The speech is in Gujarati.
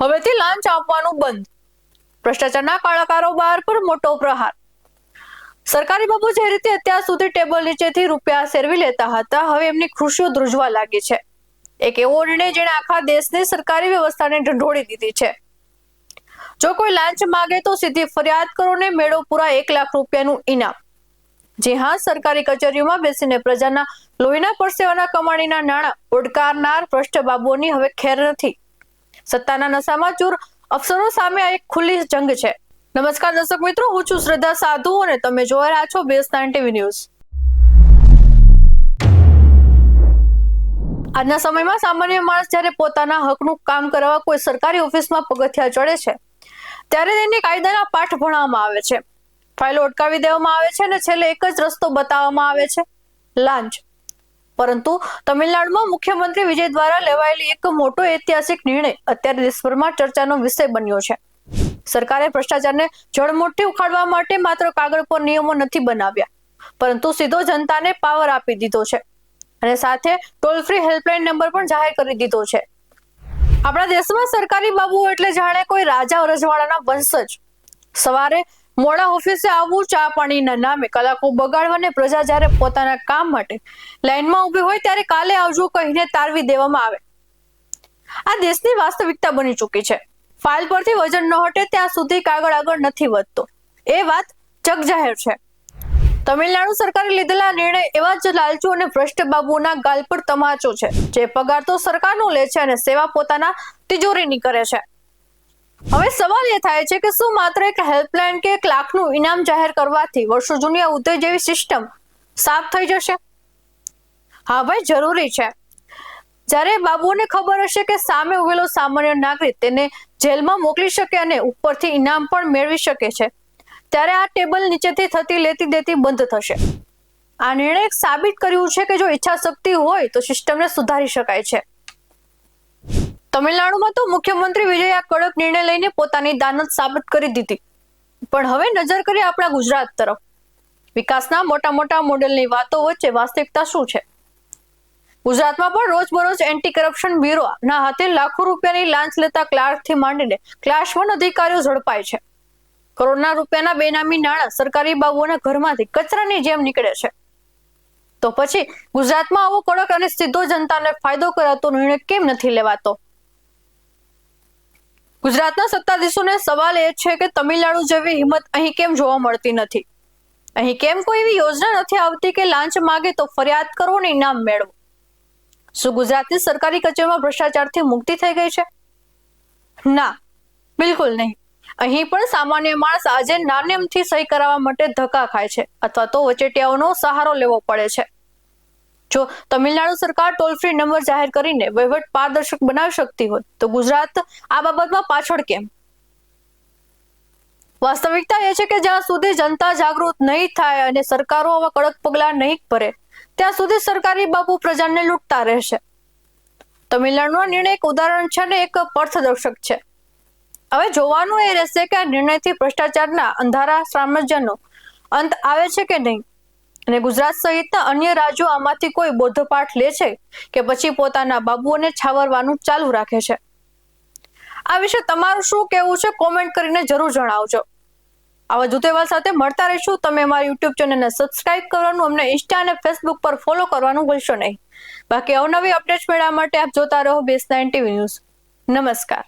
હવેથી લાંચ આપવાનું બંધ. ભ્રષ્ટાચારના કાળા કારોબાર પર મોટો પ્રહાર. સરકારી બાબુ જે રીતે અત્યાર સુધી ટેબલ નીચેથી રૂપિયા સેરવી લેતા હતા, હવે એમની ખુશીઓ ધ્રુજવા લાગી છે. એક એવો નિર્ણય જેણે આખા દેશની સરકારી વ્યવસ્થાને ઢંઢોળી દીધી છે. જો કોઈ લાંચ માગે તો સીધી ફરિયાદ કરો ને મેળો પૂરા 1 લાખ રૂપિયાનું ઇનામ. જી હા, સરકારી કચેરીઓમાં બેસીને પ્રજાના લોહીના પરસેવાના કમાણીના નાણાં ઓડકારનાર ભ્રષ્ટ બાબુઓની હવે ખેર નથી. સત્તાના નશામાં ચૂર અફસરો સામે આ એક ખુલ્લી જંગ છે. નમસ્કાર દર્શક મિત્રો, હું છું શ્રદ્ધા સાધુ અને તમે જોઈ રહ્યા છો BS9 TV ન્યૂઝ. આજના સમયમાં સામાન્ય માણસ જ્યારે પોતાના હકનું કામ કરાવવા કોઈ સરકારી ઓફિસમાં પગથિયા ચડે છે, ત્યારે તેને કાયદાના પાઠ ભણાવવામાં આવે છે, ફાઇલો અટકાવી દેવામાં આવે છે અને છેલ્લે એક જ રસ્તો બતાવવામાં આવે છે, લાંચ. પરંતુ તમિલનાડુમાં મુખ્યમંત્રી વિજય દ્વારા લેવાયેલી એક મોટો ઐતિહાસિક નિર્ણય અત્યારે દેશભરમાં ચર્ચાનો વિષય બન્યો છે. સરકારે ભ્રષ્ટાચારને જડમૂળથી ઉખાડવા માટે માત્ર કાગળ પર નિયમો નથી બનાવ્યા, પરંતુ સીધો જનતાને પાવર આપી દીધો છે અને સાથે ટોલ ફ્રી હેલ્પલાઇન નંબર પણ જાહેર કરી દીધો છે. આપણા દેશમાં સરકારી બાબુઓ એટલે જાણે કોઈ રાજા રજવાડાના વંશજ. સવારે મોડા ઓફિસે આવવું, ચા પાણીના નામે કલાકો બગાડવાને પ્રજા જ્યારે પોતાના કામ માટે લાઈનમાં ઊભી હોય ત્યારે કાલે આવજો કહીને તારવી દેવામાં આવે. આ દેશની વાસ્તવિકતા બની ચૂકી છે. ફાઇલ પરથી વજન ન હટે ત્યાં સુધી કાગળ આગળ નથી વધતો. એ વાત જગજાહેર છે. તમિલનાડુ સરકારે લીધેલા નિર્ણય એવા જ લાલચુ અને ભ્રષ્ટ બાબુઓના ગાલ પર તમાચો છે, જે પગાર તો સરકારનો લે છે અને સેવા પોતાના તિજોરીની કરે છે. હવે સવાલ એ થાય છે કે શું માત્ર એક હેલ્પલાઇન કે 1 લાખનું ઇનામ જાહેર કરવાથી વર્ષો જૂની આ ઉદય જેવી સિસ્ટમ સાફ થઈ જશે? હા ભાઈ, જરૂરી છે. જ્યારે બાબુઓને ખબર હશે કે સામે ઉભેલો સામાન્ય નાગરિક તેને જેલમાં મોકલી શકે અને ઉપરથી ઇનામ પણ મેળવી શકે છે, ત્યારે આ ટેબલ નીચેથી થતી લેતી દેતી બંધ થશે. આ નિર્ણય સાબિત કર્યું છે કે જો ઈચ્છા શક્તિ હોય તો સિસ્ટમને સુધારી શકાય છે. તમિલનાડુમાં તો મુખ્યમંત્રી વિજય આ કડક નિર્ણય લઈને પોતાની દાનત સાબિત કરી દીધી. પણ હવે નજર કરીએ આપણા ગુજરાત તરફ. વિકાસના મોટા મોટા મોડેલની વાતો વચ્ચે વાસ્તવિકતા શું છે? ગુજરાતમાં પણ રોજબરોજ એન્ટી કરપ્શન બ્યુરોના હાથે લાખો રૂપિયાની લાંચ લેતા ક્લાર્કથી માંડીને ક્લાસ 1 અધિકારીઓ ઝડપાય છે. કરોડના રૂપિયાના બેનામી નાણાં સરકારી બાબુઓના ઘરમાંથી કચરાની જેમ નીકળે છે. તો પછી ગુજરાતમાં આવો કડક અને સીધો જનતાને ફાયદો કરાતો નિર્ણય કેમ નથી લેવાતો? ગુજરાતના સત્તાધીશોને સવાલ એ છે કે તમિલનાડુ જેવી હિંમત અહીં કેમ જોવા મળતી નથી? અહીં કેમ કોઈ એવી યોજના નથી આવતી કે લાંચ માગે તો ફરિયાદ કરો અને ઇનામ મેળવો? શું ગુજરાતની સરકારી કચેરીમાં ભ્રષ્ટાચારથી મુક્તિ થઈ ગઈ છે? ના, બિલકુલ નહીં. અહીં પણ સામાન્ય માણસ આજે નાનેમથી સહી કરાવવા માટે ધક્કા ખાય છે અથવા તો વચેટિયાઓનો સહારો લેવો પડે છે. જો તમિલનાડુ સરકાર ટોલ ફ્રી નંબર જાહેર કરીને વહીવટ પારદર્શક બનાવી શકતી હોય તો ગુજરાત આ બાબતમાં પાછળ કેમ? વાસ્તવિકતા એ છે કે જ્યાં સુધી જનતા જાગૃત નહીં થાય અને સરકારો આવા કડક પગલાં નહીં ભરે, ત્યાં સુધી સરકારી બાબુ પ્રજાને લૂંટતા રહેશે. તમિલનાડુનો નિર્ણય એક ઉદાહરણ છે અને એક પથદર્શક છે. હવે જોવાનું એ રહેશે કે આ નિર્ણયથી ભ્રષ્ટાચારના અંધારા સામ્રાજ્યનો અંત આવે છે કે નહીં, અને ગુજરાત સહિતના અન્ય રાજ્યો આમાંથી કોઈ બોધપાઠ લે છે કે પછી પોતાના બાબુઓને છાવરવાનું ચાલુ રાખે છે. આ વિશે તમારું શું કહેવું છે? કોમેન્ટ કરીને જરૂર જણાવજો. આવા જ અહેવાલ સાથે મળતા રહીશું. તમે અમારી YouTube ચેનલને સબસ્ક્રાઇબ કરવાનું, અમને ઇન્સ્ટા અને ફેસબુક પર ફોલો કરવાનું ભૂલશો નહીં. બાકી અવનવી અપડેટ્સ મેળવવા માટે આપ જોતા રહો BS9 TV ન્યૂઝ. નમસ્કાર.